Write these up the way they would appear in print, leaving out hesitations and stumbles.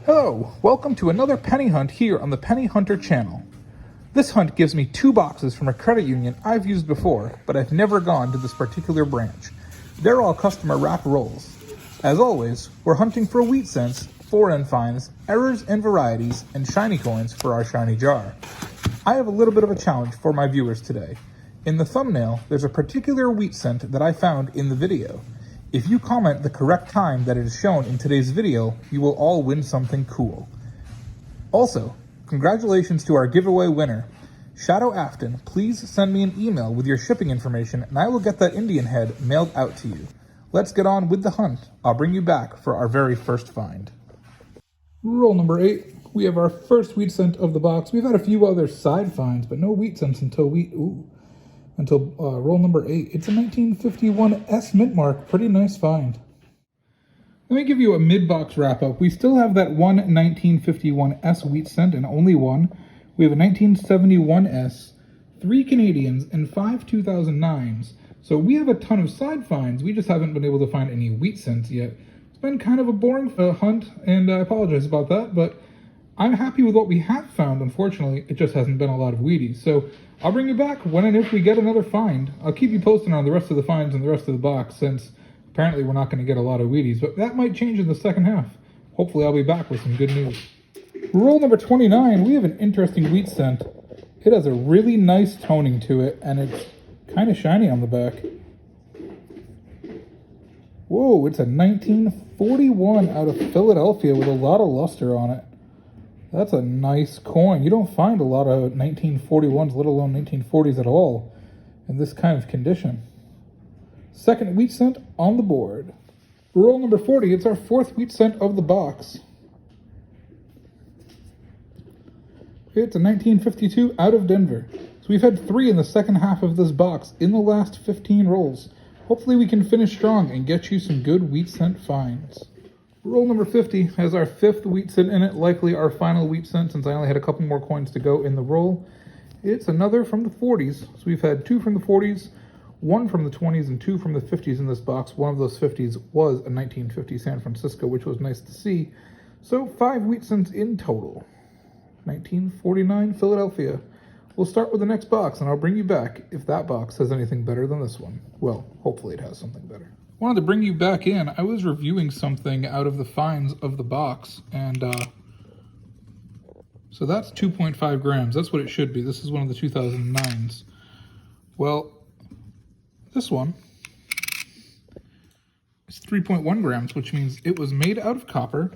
Hello, welcome to another penny hunt here on the Penny Hunter channel. This hunt gives me 2 boxes from a credit union I've used before, but I've never gone to this particular branch. They're all customer wrap rolls. As always, we're hunting for wheat cents, 4N fines, errors and varieties, and shiny coins for our shiny jar. I have a little bit of a challenge for my viewers today. In the thumbnail, there's a particular wheat cent that I found in the video. If you comment the correct time that it is shown in today's video, you will all win something cool. Also, congratulations to our giveaway winner. Shadow Afton, please send me an email with your shipping information and I will get that Indian head mailed out to you. Let's get on with the hunt. I'll bring you back for our very first find. Roll number 8. We have our first wheat cent of the box. We've had a few other side finds, but no wheat cents until roll number 8. It's a 1951 S mint mark. Pretty nice find. Let me give you a mid-box wrap-up. We still have that one 1951 S wheat cent and only one. We have a 1971 S, 3 Canadians, and 5 2009s. So we have a ton of side finds. We just haven't been able to find any wheat cents yet. It's been kind of a boring hunt, and I apologize about that, but I'm happy with what we have found. Unfortunately, it just hasn't been a lot of Wheaties. So I'll bring you back when and if we get another find. I'll keep you posted on the rest of the finds and the rest of the box, since apparently we're not going to get a lot of Wheaties, but that might change in the second half. Hopefully I'll be back with some good news. Roll number 29, we have an interesting wheat cent. It has a really nice toning to it, and it's kind of shiny on the back. Whoa, it's a 1941 out of Philadelphia with a lot of luster on it. That's a nice coin. You don't find a lot of 1941s, let alone 1940s at all, in this kind of condition. Second wheat cent on the board. Roll number 40, it's our 4th wheat cent of the box. It's a 1952 out of Denver. So we've had 3 in the second half of this box in the last 15 rolls. Hopefully we can finish strong and get you some good wheat cent finds. Roll number 50 has our 5th wheat cent in it, likely our final wheat cent since I only had a couple more coins to go in the roll. It's another from the 40s. So we've had 2 from the 40s, 1 from the 20s, and 2 from the 50s in this box. One of those 50s was a 1950 San Francisco, which was nice to see. So 5 wheat cents in total. 1949 Philadelphia. We'll start with the next box, and I'll bring you back if that box has anything better than this one. Well, hopefully it has something better. Wanted to bring you back in. I was reviewing something out of the finds of the box, and so that's 2.5 grams. That's what it should be. This is one of the 2009s. Well, this one is 3.1 grams, which means it was made out of copper,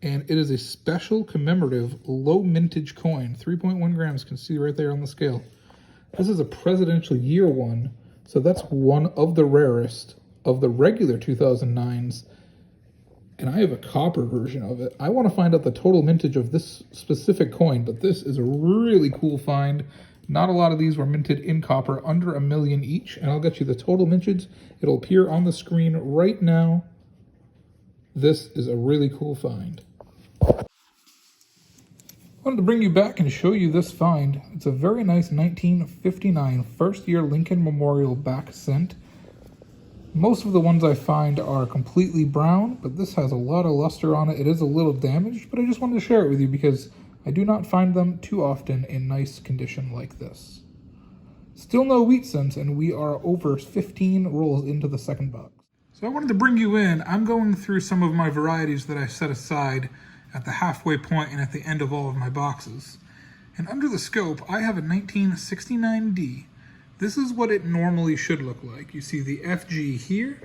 and it is a special commemorative low mintage coin. 3.1 grams, you can see right there on the scale. This is a presidential year one, so that's one of the rarest of the regular 2009s, and I have a copper version of it. I want to find out the total mintage of this specific coin, but this is a really cool find. Not a lot of these were minted in copper, under $1 million each, and I'll get you the total mintage. It'll appear on the screen right now. This is a really cool find. I wanted to bring you back and show you this find. It's a very nice 1959 first year Lincoln Memorial back cent. Most of the ones I find are completely brown, but this has a lot of luster on it. It is a little damaged, but I just wanted to share it with you because I do not find them too often in nice condition like this. Still no wheat cents, and we are over 15 rolls into the second box. So I wanted to bring you in. I'm going through some of my varieties that I set aside at the halfway point and at the end of all of my boxes. And under the scope, I have a 1969D. This is what it normally should look like. You see the FG here,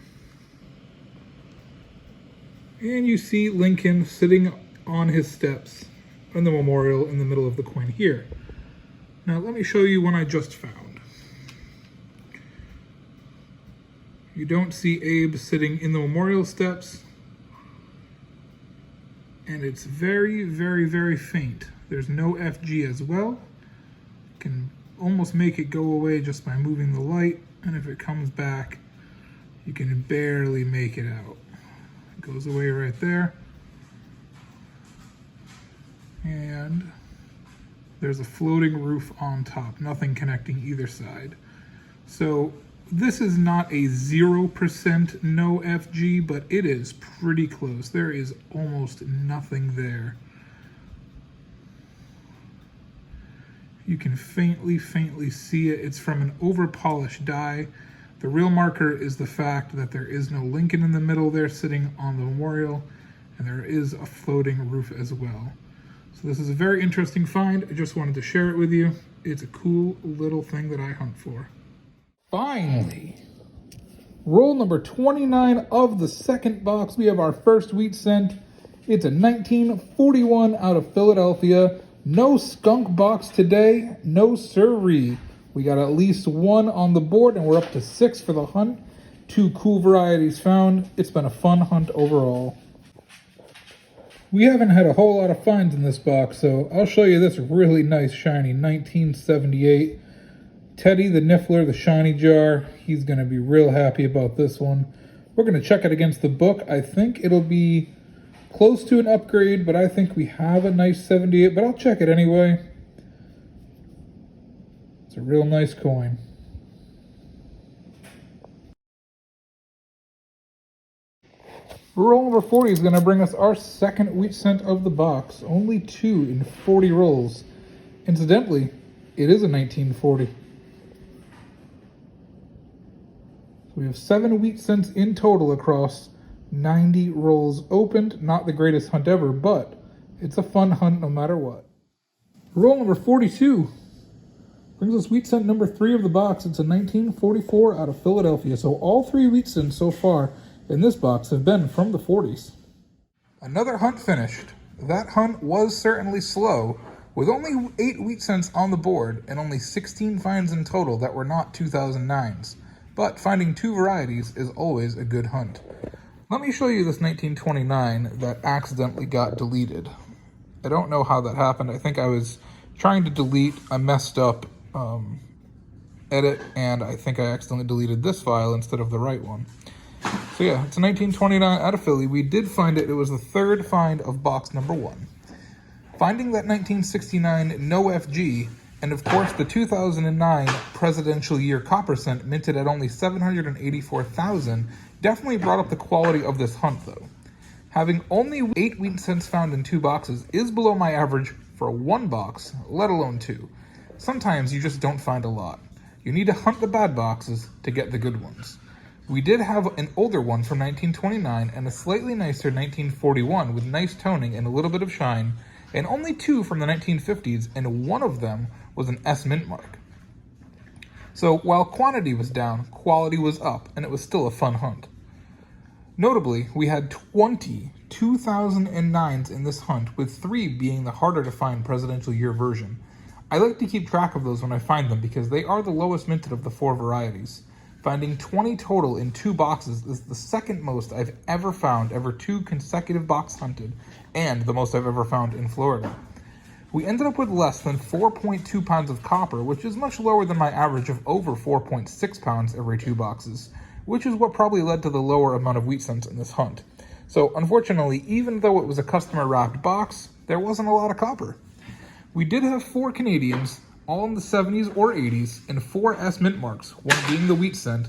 and you see Lincoln sitting on his steps in the memorial in the middle of the coin here. Now let me show you one I just found. You don't see Abe sitting in the memorial steps, and it's very, very, very faint. There's no FG as well. You can almost make it go away just by moving the light, and if it comes back, you can barely make it out. It goes away right there. And there's a floating roof on top, nothing connecting either side. So This is not a 0% no FG, but it is pretty close. There is almost nothing there. You can faintly see it. It's from an over-polished die. The real marker is the fact that there is no Lincoln in the middle there sitting on the memorial, and there is a floating roof as well. So this is a very interesting find. I just wanted to share it with you. It's a cool little thing that I hunt for. Finally, roll number 29 of the second box. We have our first wheat cent. It's a 1941 out of Philadelphia. No skunk box today, no siree. We got at least one on the board, and we're up to 6 for the hunt. 2 cool varieties found. It's been a fun hunt overall. We haven't had a whole lot of finds in this box, so I'll show you this really nice shiny 1978 Teddy the Niffler, the shiny jar. He's going to be real happy about this one. We're going to check it against the book. I think it'll be close to an upgrade, but I think we have a nice 78, but I'll check it anyway. It's a real nice coin. Roll number 40 is going to bring us our second wheat cent of the box. Only 2 in 40 rolls. Incidentally, it is a 1940. So we have 7 wheat cents in total across 90 rolls opened. Not the greatest hunt ever, but it's a fun hunt no matter what. Roll number 42 brings us wheat cent number 3 of the box. It's a 1944 out of Philadelphia. So all 3 wheat cents so far in this box have been from the 40s. Another hunt finished. That hunt was certainly slow, with only 8 wheat cents on the board and only 16 finds in total that were not 2009s. But finding 2 varieties is always a good hunt. Let me show you this 1929 that accidentally got deleted. I don't know how that happened. I think I was trying to delete a messed up edit, and I think I accidentally deleted this file instead of the right one. So yeah, it's a 1929 out of Philly. We did find it. It was the 3rd find of box number 1. Finding that 1969 no FG, and of course the 2009 presidential year copper cent minted at only 784,000 definitely brought up the quality of this hunt though. Having only 8 wheat cents found in 2 boxes is below my average for 1 box, let alone 2. Sometimes you just don't find a lot. You need to hunt the bad boxes to get the good ones. We did have an older one from 1929 and a slightly nicer 1941 with nice toning and a little bit of shine, and only 2 from the 1950s, and one of them was an S mint mark. So while quantity was down, quality was up, and it was still a fun hunt. Notably, we had 20 2009s in this hunt, with 3 being the harder to find presidential year version. I like to keep track of those when I find them because they are the lowest minted of the 4 varieties. Finding 20 total in 2 boxes is the second most I've ever found, 2 consecutive box hunted, and the most I've ever found in Florida. We ended up with less than 4.2 pounds of copper, which is much lower than my average of over 4.6 pounds every 2 boxes, which is what probably led to the lower amount of wheat cents in this hunt. So unfortunately, even though it was a customer wrapped box, there wasn't a lot of copper. We did have 4 Canadians, all in the 70s or 80s, and 4 S mint marks, one being the wheat cent.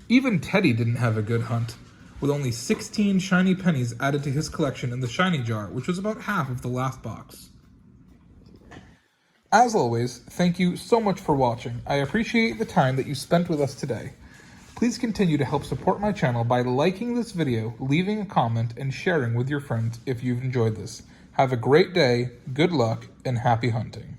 Even Teddy didn't have a good hunt, with only 16 shiny pennies added to his collection in the shiny jar, which was about half of the last box. As always, thank you so much for watching. I appreciate the time that you spent with us today. Please continue to help support my channel by liking this video, leaving a comment, and sharing with your friends if you've enjoyed this. Have a great day, good luck, and happy hunting.